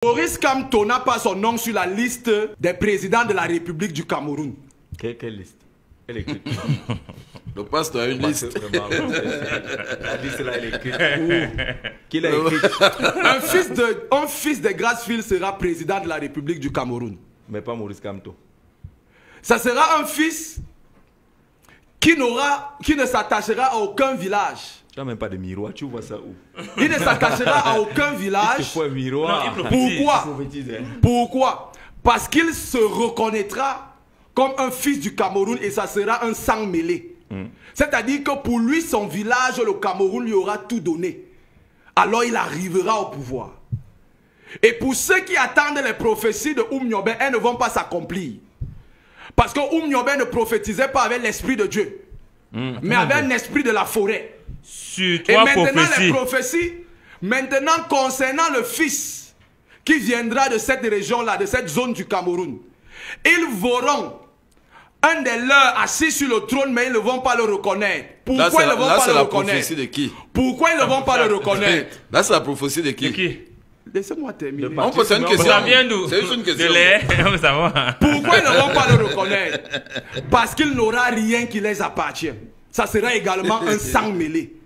Maurice Kamto n'a pas son nom sur la liste des présidents de la République du Cameroun. Quelle liste? Elle est écrite. Le pasteur a une liste. La liste là, elle est écrite. Qui l'a écrite? Un fils de Grassfield sera président de la République du Cameroun. Mais pas Maurice Kamto. Ça sera un fils qui ne s'attachera à aucun village. Tu n'as même pas de miroir, tu vois ça où? Il ne s'attachera à aucun village. Il faut un miroir. Pourquoi? Pourquoi? Parce qu'il se reconnaîtra comme un fils du Cameroun et ça sera un sang mêlé. C'est-à-dire que pour lui, son village, le Cameroun, lui aura tout donné. Alors il arrivera au pouvoir. Et pour ceux qui attendent les prophéties de Oumniobé, elles ne vont pas s'accomplir. Parce que Oumniobé ne prophétisait pas avec l'esprit de Dieu, mais avec un esprit de la forêt. Sur Et trois maintenant prophéties. les prophéties, maintenant concernant le fils qui viendra de cette région-là, de cette zone du Cameroun, ils verront un des leurs assis sur le trône, mais ils ne vont pas le reconnaître. Pourquoi ils ne vont pas le reconnaître? De qui? Pourquoi ils ne vont pas le reconnaître? Là, c'est la prophétie de qui? De qui? Laissez-moi terminer. On pose une question. Ça vient d'où? C'est juste une question. De lait. On veut savoir. Pourquoi ils ne vont pas le reconnaître? Parce qu'il n'aura rien qui les appartient. Ça sera également un sang mêlé.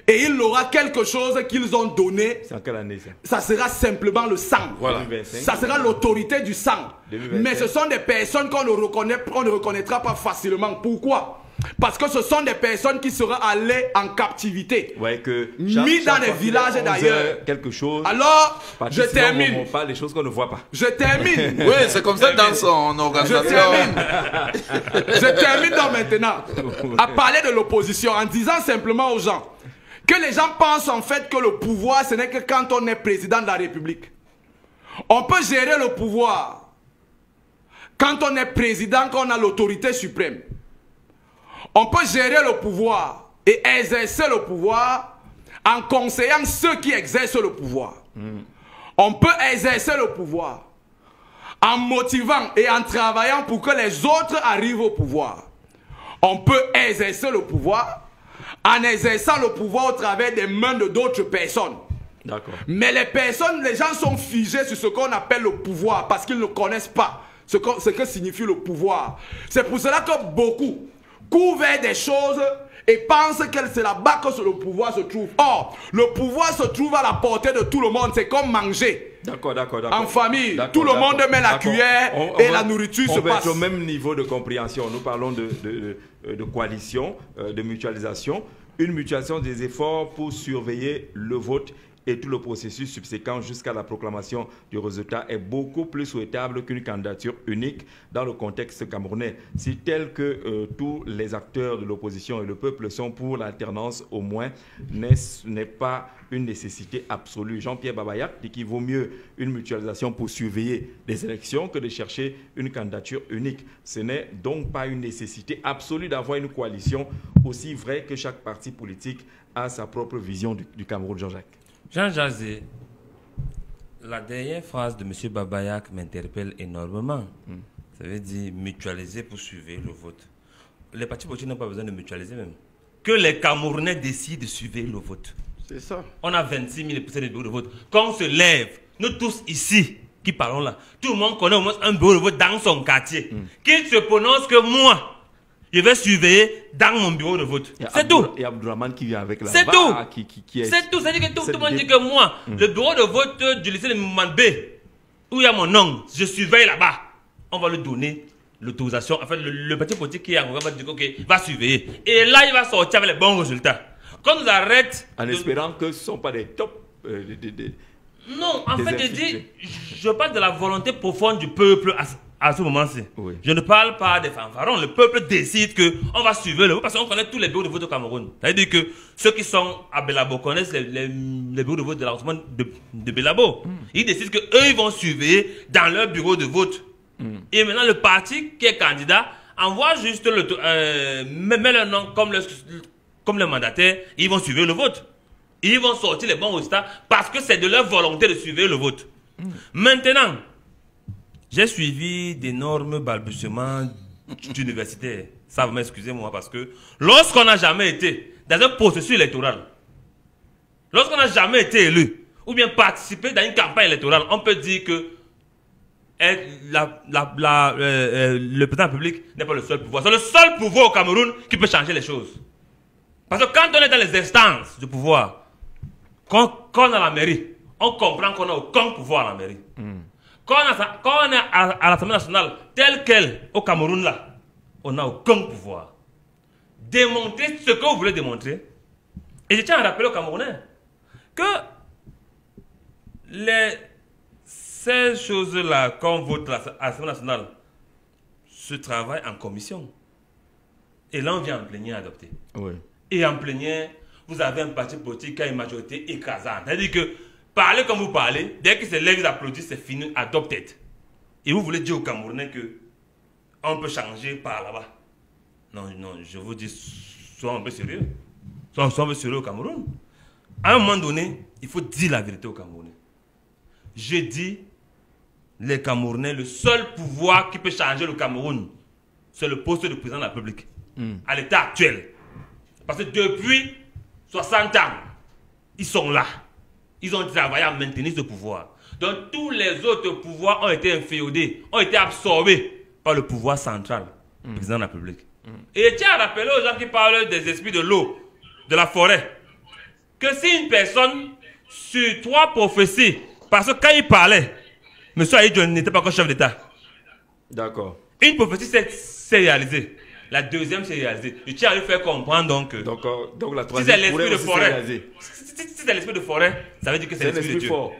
Et il aura quelque chose qu'ils ont donné. C'est en quelle année ça? Ça sera simplement le sang. Voilà. 2025. Ça sera l'autorité du sang. 2025. Mais ce sont des personnes qu'on ne reconnaîtra pas facilement. Pourquoi? Parce que ce sont des personnes qui seront allées en captivité. Ouais, que Mis dans les fois qu'il est villages 11 d'ailleurs. heures, quelque chose. Alors, je Sinon, termine. On parle des choses qu'on ne voit pas. Je termine. Oui, c'est comme ça dans son Je organisation. termine. Je termine donc maintenant à parler de l'opposition en disant simplement aux gens que les gens pensent en fait que le pouvoir ce n'est que quand on est président de la République. On peut gérer le pouvoir quand on est président, quand on a l'autorité suprême. On peut gérer le pouvoir et exercer le pouvoir en conseillant ceux qui exercent le pouvoir. On peut exercer le pouvoir en motivant et en travaillant pour que les autres arrivent au pouvoir. On peut exercer le pouvoir en exerçant le pouvoir au travers des mains de d'autres personnes. D'accord. Mais les gens sont figés sur ce qu'on appelle le pouvoir parce qu'ils ne connaissent pas ce que signifie le pouvoir. C'est pour cela que beaucoup couvrent des choses et pensent que c'est là-bas que le pouvoir se trouve. Or, le pouvoir se trouve à la portée de tout le monde. C'est comme manger. D'accord. En famille, tout le monde met la cuillère et la nourriture se passe. On est au même niveau de compréhension. Nous parlons de coalition, de mutualisation. Une mutualisation des efforts pour surveiller le vote et tout le processus subséquent jusqu'à la proclamation du résultat est beaucoup plus souhaitable qu'une candidature unique dans le contexte camerounais. Si tel que tous les acteurs de l'opposition et le peuple sont pour l'alternance, au moins, n'est pas une nécessité absolue. Jean-Pierre Babayak dit qu'il vaut mieux une mutualisation pour surveiller les élections que de chercher une candidature unique. Ce n'est donc pas une nécessité absolue d'avoir une coalition, aussi vrai que chaque parti politique a sa propre vision du Cameroun. Jean-Jacques. Jean Jazé, la dernière phrase de M. Babayak m'interpelle énormément. Ça veut dire mutualiser pour suivre le vote. Les partis politiques n'ont pas besoin de mutualiser même. Que les Camerounais décident de suivre le vote. C'est ça. On a 26 000 de bureaux de vote. Quand on se lève, nous tous ici qui parlons là, tout le monde connaît au moins un bureau de vote dans son quartier. Qu'il se prononce que moi, je vais surveiller dans mon bureau de vote. C'est tout. Il y a Abdourahmane qui vient avec la C'est barre tout. qui est... C'est tout. C'est-à-dire que tout le monde dit que moi, le bureau de vote du lycée de Moumanbe, où il y a mon nom, je surveille là-bas. On va lui donner l'autorisation. En fait, le parti politique qui est en va dire ok, va surveiller. Et là, il va sortir avec les bons résultats. Quand on nous arrête... En espérant que ce ne sont pas des top... Non, en fait, je parle de la volonté profonde du peuple à ce moment-ci. Oui. Je ne parle pas des fanfarons. Le peuple décide qu'on va suivre le vote parce qu'on connaît tous les bureaux de vote au Cameroun. C'est-à-dire que ceux qui sont à Belabo connaissent les bureaux de vote de l'arrondissement de Belabo. Ils décident qu'eux, ils vont surveiller dans leur bureau de vote. Et maintenant, le parti qui est candidat envoie juste met leur nom comme le mandataire. Ils vont suivre le vote. Ils vont sortir les bons résultats parce que c'est de leur volonté de suivre le vote. Maintenant, j'ai suivi d'énormes balbutiements d'universitaires. Ça, vous m'excusez moi parce que lorsqu'on n'a jamais été dans un processus électoral, lorsqu'on n'a jamais été élu, ou bien participer dans une campagne électorale, on peut dire que le président de la République n'est pas le seul pouvoir. C'est le seul pouvoir au Cameroun qui peut changer les choses. Parce que quand on est dans les instances du pouvoir, quand on est à la mairie, on comprend qu'on n'a aucun pouvoir à la mairie. Quand on est à l'Assemblée nationale, telle qu'elle, au Cameroun, là, on n'a aucun pouvoir. Démontrez ce que vous voulez démontrer. Et je tiens à rappeler aux Camerounais que ces choses-là, qu'on vote à l'Assemblée nationale, se travaillent en commission. Et là, on vient en plénière adopter. Oui. Et en plénière, vous avez un parti politique qui a une majorité écrasante. C'est-à-dire que parlez comme vous parlez, dès qu'ils se lèvent, ils applaudissent, c'est fini, adopted. Et vous voulez dire aux Camerounais que on peut changer par là-bas. Non, je vous dis, sois un peu sérieux. Sois un peu sérieux au Cameroun. À un moment donné, il faut dire la vérité aux Camerounais. Je dis, les Camerounais, le seul pouvoir qui peut changer le Cameroun, c'est le poste de président de la République. À l'état actuel. Parce que depuis 60 ans, ils sont là. Ils ont travaillé à maintenir ce pouvoir. Donc tous les autres pouvoirs ont été inféodés, ont été absorbés par le pouvoir central, le président de la République. Et tiens à rappeler aux gens qui parlent des esprits de l'eau, de la forêt, que si une personne sur 3 prophéties, parce que quand il parlait, M. Aïdjo n'était pas encore chef d'État. D'accord. Une prophétie s'est réalisée. La deuxième s'est réalisée. Je tiens à lui faire comprendre donc que Donc la si c'est troisième l'esprit pourrait de aussi se forêt, réaliser. si c'est l'esprit de forêt, ça veut dire que c'est C'est un l'esprit de esprit Dieu. fort.